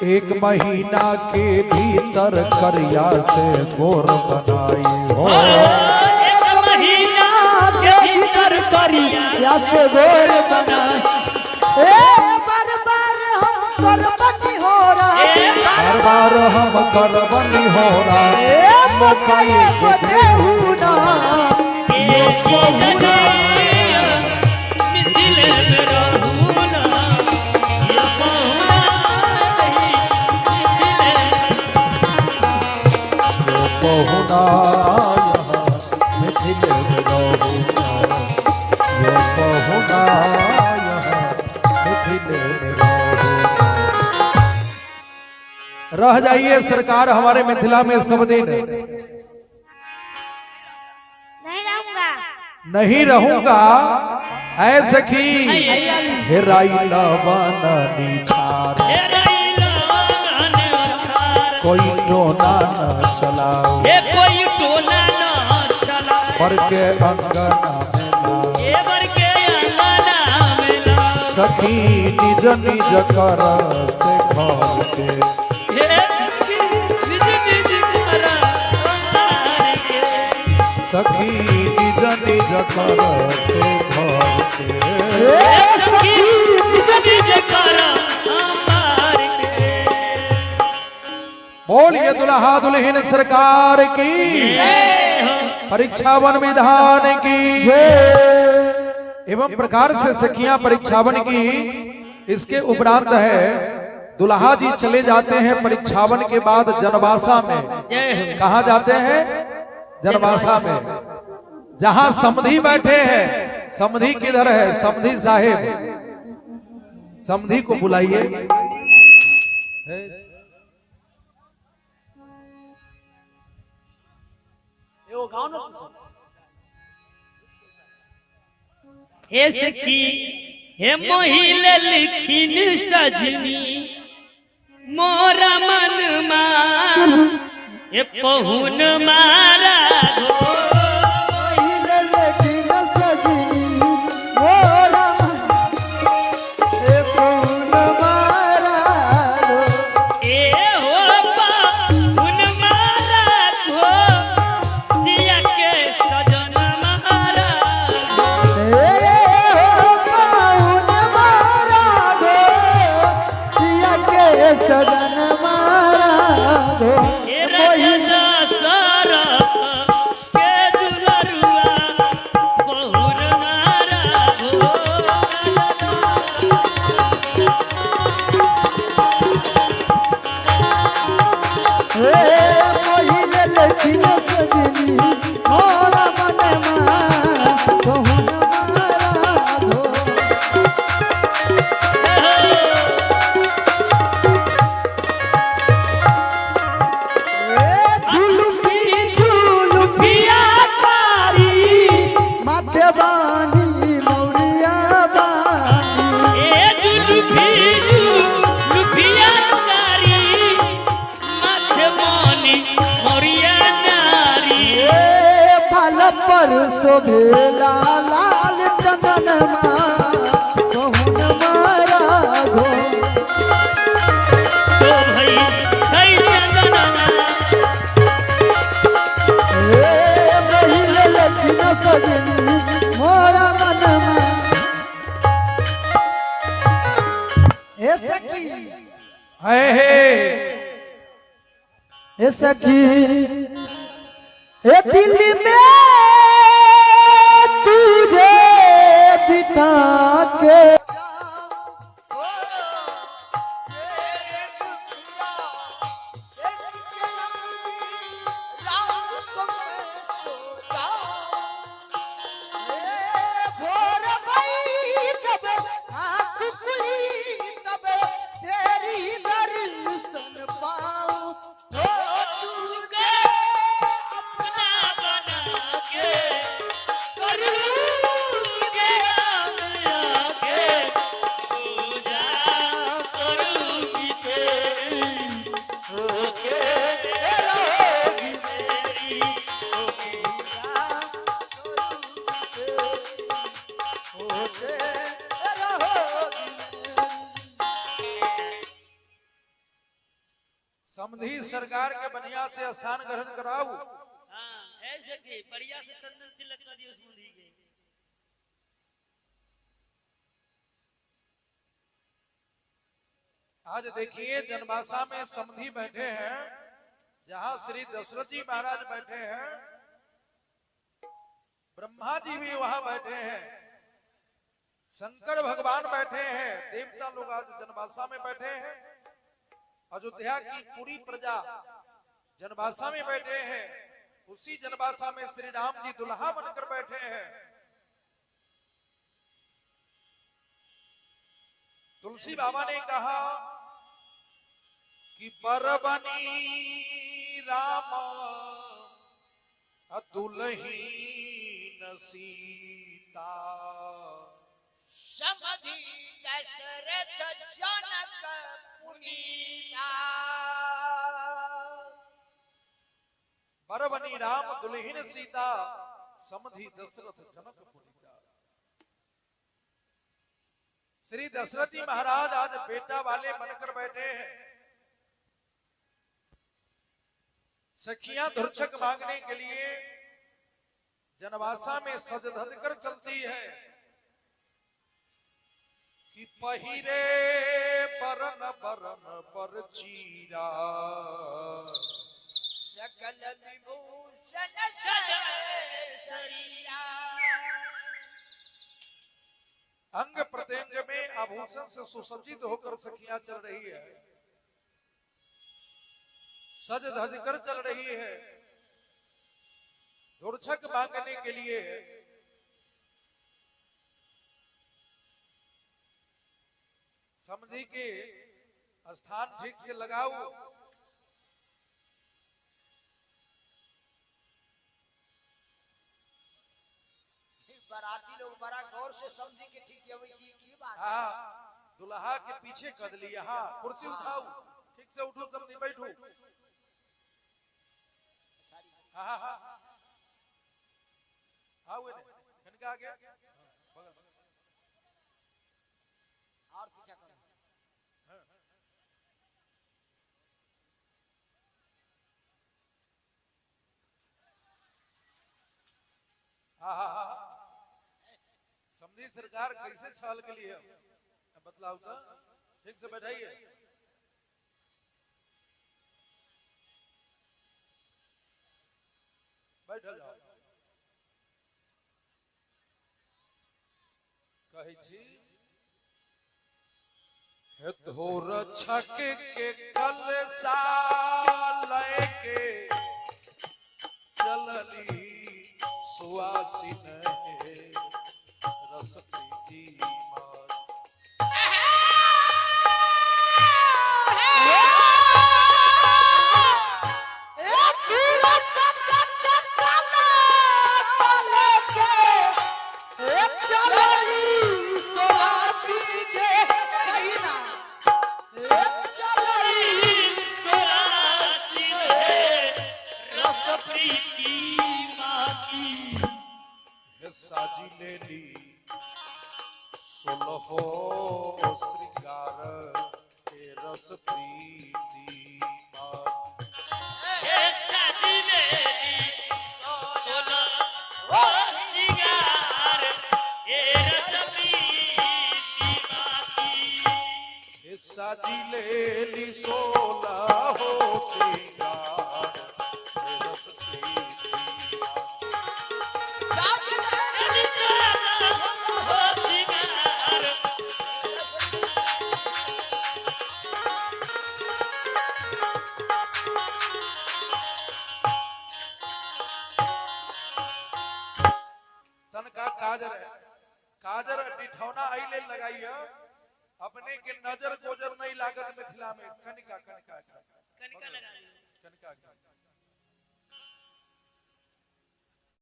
एक महीना के भीतर करिया से गोर बनाई हो। एक महीना के भीतर करिया से गोर बनाई। बार बार हम करबनी हो रहा, बार बार हम करबनी हो रहा। मकई को देहू ना रह जाइए सरकार हमारे मिथिला में सब दिन। नहीं रहूंगा ऐ सखी हेराइला बननी छार, कोई टोना न चलाओ, कोई टोना न चला पर के अंगना में सखी निज निज कर से घर के। सखी निज निज कर से घर के। बोलिए दुल्हा दुल्हन सरकार की, परीक्षावन विधान की। एवं प्रकार से सखियां परीक्षावन की। इसके उपरांत है दुल्हा जी चले जाते हैं परीक्षावन के बाद जनवासा में। कहा जाते हैं? जनवासा में, जहां समधी बैठे हैं। समधी किधर है? समधी साहेब, समधी को बुलाइए। हे सखी हे मोहिले लिखिन सजनी मोरा मन मा ए पहुन मारा गो। मोहिले लिखिन सजनी मोरा ए पहुन मारा गो। ए हो पहुन मारा गो, सिया के सजन मारा गो। ए हो पहुन मारा गो, सिया के सजन मारा गो। शोभेला लाल चंदन कहून मारा गो। शोभई चंदन मोहिले लखिन सजनी मोरा मन हे सखी हे सखी हे दिल में तुझे बिठा के के समधी सरकार के बनिया से स्थान ग्रहण कराऊ। हाँ ऐसे की बढ़िया से चंदन तिलक कर दियो समधी के। आज देखिए जनवासा में समधी बैठे हैं, जहां श्री दशरथ जी महाराज बैठे हैं, ब्रह्मा जी भी वहां बैठे हैं, शंकर भगवान बैठे हैं, देवता लोग आज जनवासा में बैठे हैं, अयोध्या की पूरी प्रजा जनवासा में बैठे हैं, उसी जनवासा में श्री राम जी दुल्हा बनकर बैठे हैं। तुलसी बाबा ने कहा कि बरबनी राम दुल्हीन सीता, समधी दशरथ जनक पुनीता। बरबनी राम दुल्हीन सीता, समधी दशरथ जनक पुनीता। श्री दशरथ जी महाराज आज बेटा वाले बनकर बैठे हैं। सखियां धुरछक मांगने के लिए जनवासा में सज धज कर चलती है कि पहिरे बरन बरन पर चीरा, सकल विभूषण सजय शरीरा। अंग प्रत्यंग में आभूषण से सुसज्जित होकर सखियां चल रही है, सज धज कर चल रही है, धुरछक मांगने के लिए। समधी के स्थान ठीक से लगाओ। बराती लोग बड़ा गौर से समझी के ठीक है वैसी की बात। हाँ, दुल्हा के पीछे कद लिया। हाँ, कुर्सी उठाओ, ठीक से उठो, समधी बैठो। हाँ हाँ हाँ हाँ, वो ने कनका आ गया, बगल बगल और पीछा करो। हाँ हाँ हाँ, समधी सरकार कैसे छाल के लिए बतलाओ तो, ठीक से बैठाइए। बैठ जाओ। कही छी धोर छक के कलसा लेके चलली सुवासिन है रस प्रीति मार। साजी ले ली सोलहो श्रृंगार के रस प्रीति मार। साजी ले ली सोलहो श्रृंगार के रस प्रीति माती। साजी ले ली सोलहो श्रृंगार के रस प्रीति मार। तन का काजर है, काजर डिठौना आइले लगाई है, अपने के नजर गोजर नहीं लागत मिथिला में। कनिका कनिका कनिका लगा ली। कनिका